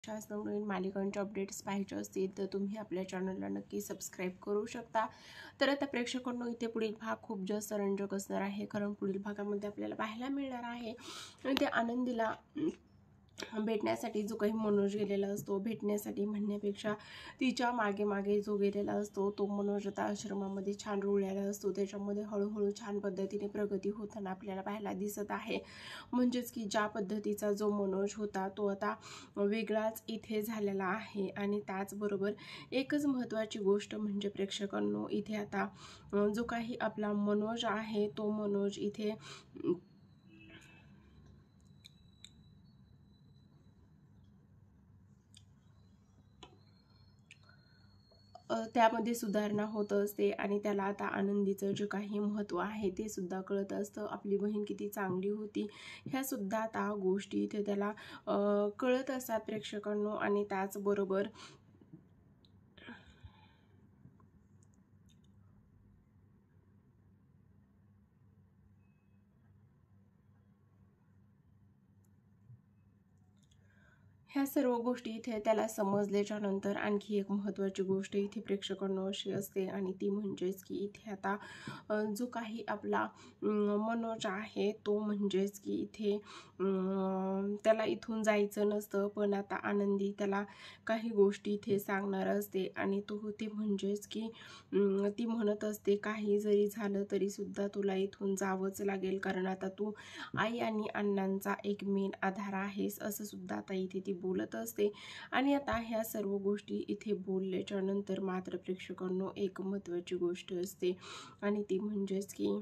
अशाच नवनवीन मालिकांचे अपडेट्स पाहायचे असतील तर तुम्ही आपल्या चॅनलला नक्की सबस्क्राईब करू शकता। तर आता प्रेक्षकांनो, इथे पुढील भाग खूप जास्त रंजक असणार आहे, कारण पुढील भागामध्ये आपल्याला पाहायला मिळणार आहे ते आनंदीला भेटण्यासाठी जो काही मनोज गेलेला असतो, भेटण्यासाठी म्हणण्यापेक्षा तिच्या मागे मागे जो गेलेला असतो तो मनोज आता आश्रमामध्ये छान रुळलेला असतो। त्याच्यामध्ये हळूहळू छान पद्धतीने प्रगती होताना आपल्याला पाहायला दिसत आहे। म्हणजेच की ज्या पद्धतीचा जो मनोज होता तो आता वेगळाच इथे झालेला आहे। आणि त्याचबरोबर एकच महत्त्वाची गोष्ट म्हणजे प्रेक्षकांनो, इथे आता जो काही आपला मनोज आहे तो मनोज इथे त्यामध्ये सुधारणा होत असते आणि त्याला आता आनंदीचं जे काही महत्त्व आहे ते सुद्धा कळत असतं। आपली बहीण किती चांगली होती ह्या सुद्धा आता गोष्टी इथे त्याला कळत असतात प्रेक्षकांनो। आणि त्याचबरोबर ह्या सर्व गोष्टी इथे त्याला समजल्याच्या नंतर आणखी एक महत्त्वाची गोष्ट इथे प्रेक्षकांना अशी असते, आणि ती म्हणजेच की इथे आता जो काही आपला मनोज आहे तो म्हणजेच की इथे त्याला इथून जायचं नसतं, पण आता आनंदी त्याला काही गोष्टी इथे सांगणार असते। आणि तो होती म्हणजेच की ती म्हणत असते, काही जरी झालं तरी सुद्धा तुला इथून जावंच लागेल, कारण आता तू आई आणि अण्णांचा एक मेन आधार आहेस, असं सुद्धा आता इथे ती बोलत असते। आणि आता ह्या सर्व गोष्टी इथे बोलल्याच्या नंतर मात्र प्रेक्षकांनो एक महत्त्वाची गोष्ट असते, आणि ती म्हणजेच की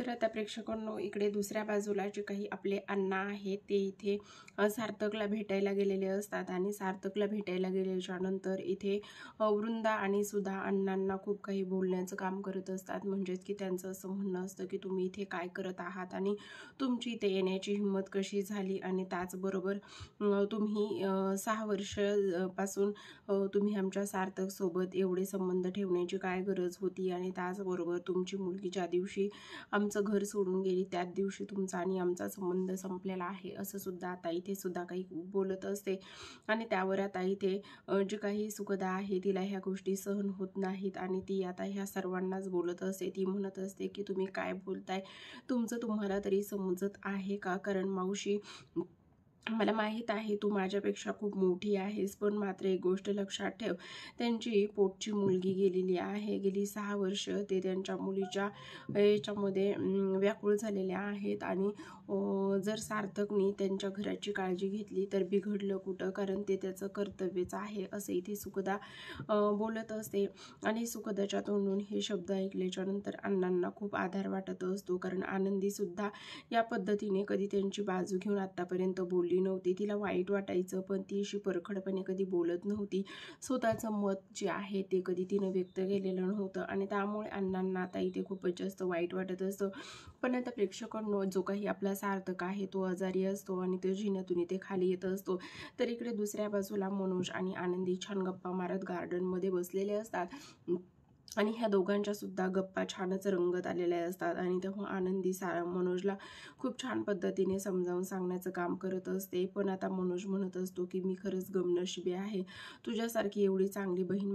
तर आता प्रेक्षकांनो, इकडे दुसऱ्या बाजूला जे काही आपले अण्णा आहेत ते इथे सार्थकला भेटायला गेलेले असतात आणि सार्थकला भेटायला गेल्याच्या नंतर इथे वृंदा आणि सुधा अण्णांना खूप काही बोलण्याचं काम करत असतात. म्हणजेच की त्यांचं असं म्हणणं असतं की तुम्ही इथे काय करत आहात आणि तुमची इथे येण्याची हिंमत कशी झाली, आणि त्याचबरोबर तुम्ही 6 वर्ष पासून तुम्ही आमच्या सार्थक सोबत एवढे संबंध ठेवण्याची काय गरज होती, आणि त्याचबरोबर तुमची मुलगी ज्या दिवशी आमचं घर सोडून गेली त्याच दिवशी तुमचा आणि आमचा संबंध संपलेला आहे, असं सुद्धा आता इथे सुद्धा काही बोलत असते. आणि त्यावर आता इथे जी काही सुखदा आहे तिला ह्या गोष्टी सहन होत नाहीत आणि ती आता ह्या सर्वांनाच बोलत असते. ती म्हणत असते की तुम्ही काय बोलताय, तुमचं तुम्हाला तरी समजत आहे का? कारण मावशी, मला माहीत आहे तू माझ्यापेक्षा खूप मोठी आहेस, पण मात्र एक गोष्ट लक्षात ठेव, त्यांची पोटची मुलगी गेलेली आहे. गेली 6 वर्ष ते त्यांच्या मुलीच्या याच्यामध्ये व्याकुळ झालेले आहेत. आणि जर सार्थकनी त्यांच्या घराची काळजी घेतली तर बिघडलं कुठं, कारण ते त्याचं कर्तव्यच आहे, असं इथे सुखदा बोलत असते. आणि सुखदाच्या तोंडून हे शब्द ऐकल्याच्या नंतर अण्णांना खूप आधार वाटत असतो, कारण आनंदीसुद्धा या पद्धतीने कधी त्यांची बाजू घेऊन आत्तापर्यंत बोलली नव्हती. तिला वाईट वाटायचं, पण ती अशी परखडपणे कधी बोलत नव्हती. स्वतःचं मत जे आहे ते कधी तिनं व्यक्त केलेलं नव्हतं, आणि त्यामुळे अण्णांना आता इथे खूपच जास्त वाईट वाटत असतं. पण आता प्रेक्षकांनो, जो काही आपला सार्थक आहे तो आजारी असतो आणि तो जिन्यातून इथे खाली येत असतो, तर इकडे दुसऱ्या बाजूला मनोज आणि आनंदी छान गप्पा मारत गार्डनमध्ये बसलेले असतात. आणि ह्या दोघांच्या सुद्धा गप्पा छानच रंगत आलेल्या असतात. आणि तेव्हा आनंदी मनोजला खूप छान पद्धतीने समजावून सांगण्याचं काम करत असते. पण आता मनोज म्हणत असतो की मी खरंच गमनशिबी आहे, तुझ्यासारखी एवढी चांगली बहीण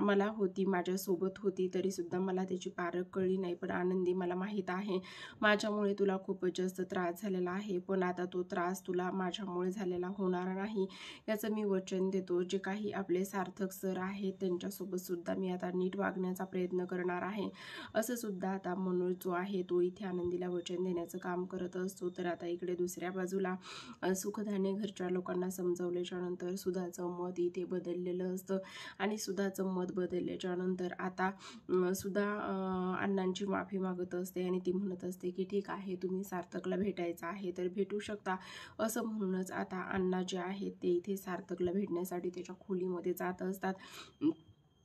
मला होती, माझ्यासोबत होती, तरीसुद्धा मला त्याची पारख कळली नाही. पण आनंदी, मला माहीत आहे माझ्यामुळे तुला खूपच जास्त त्रास झालेला आहे, पण आता तो त्रास तुला माझ्यामुळे झालेला होणार नाही, याचं मी वचन देतो. जे काही आपले सार्थक सर आहेत त्यांच्यासोबत सुद्धा मी आता नीट वागण्याचा प्रयत्न करणार आहे, असं सुद्धा आता मनोज जो आहे तो इथे आनंदीला वचन देण्याचं काम करत असतो. तर आता इकडे दुसऱ्या बाजूला सुखदाने घरच्या लोकांना समजवल्याच्या नंतर सुधाचं मत इथे बदललेलं असतं. आणि सुधाचं मत बदलल्याच्या नंतर आता सुधा अण्णांची माफी मागत असते आणि ती म्हणत असते की ठीक आहे, तुम्ही सार्थकला भेटायचं आहे तर भेटू शकता, असं म्हणूनच आता अण्णा जे आहेत ते इथे सार्थकला भेटण्यासाठी त्याच्या खोलीमध्ये जात असतात.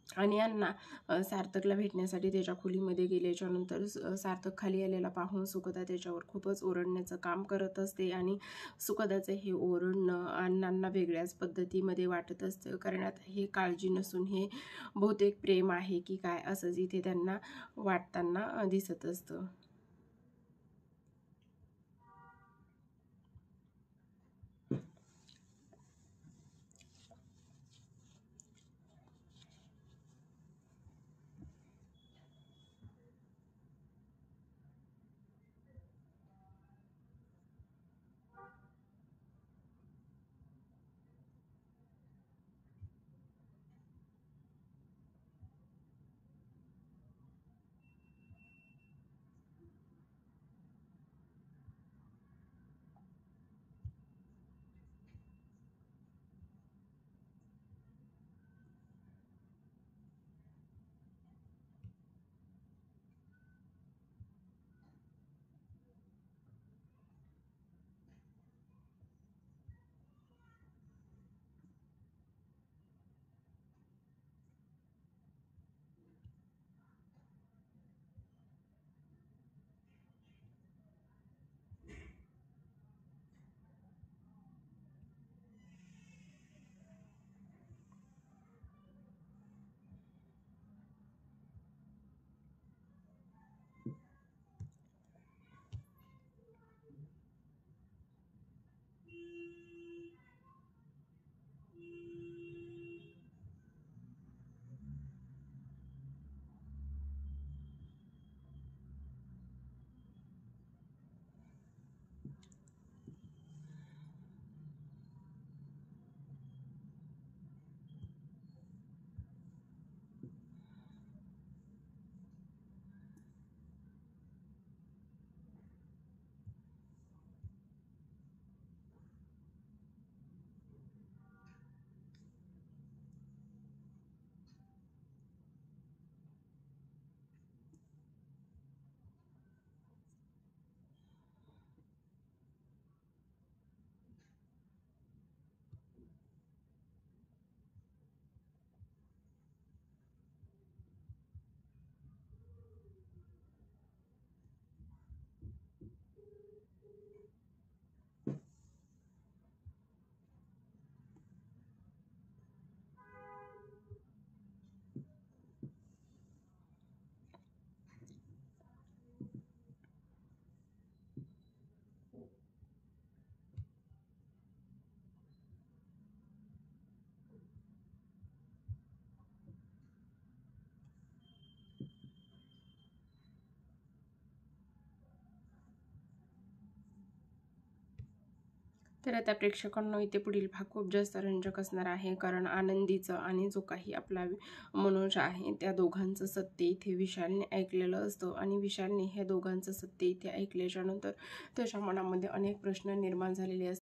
आणि अण्णा सार्थकला भेटण्यासाठी त्याच्या खोलीमध्ये गेल्याच्या नंतर सार्थक खाली आलेला पाहून सुखदा त्याच्यावर खूपच ओरडण्याचं काम करत असते. आणि सुखदाचं हे ओरडणं अण्णांना वेगळ्याच पद्धतीमध्ये वाटत असतं, कारण आता हे काळजी नसून हे बहुतेक प्रेम आहे की काय, असंच इथे त्यांना वाटताना दिसत असतं. तर आता प्रेक्षकांनो इथे पुढील भाग खूप जास्त रंजक असणार आहे, कारण आनंदीचं आणि जो काही आपला मनोज आहे त्या दोघांचं सत्य इथे विशालने ऐकलेलं असतं आणि विशालने हे दोघांचं सत्य इथे ऐकल्याच्या नंतर त्याच्या मनामध्ये अनेक प्रश्न निर्माण झालेले असतात.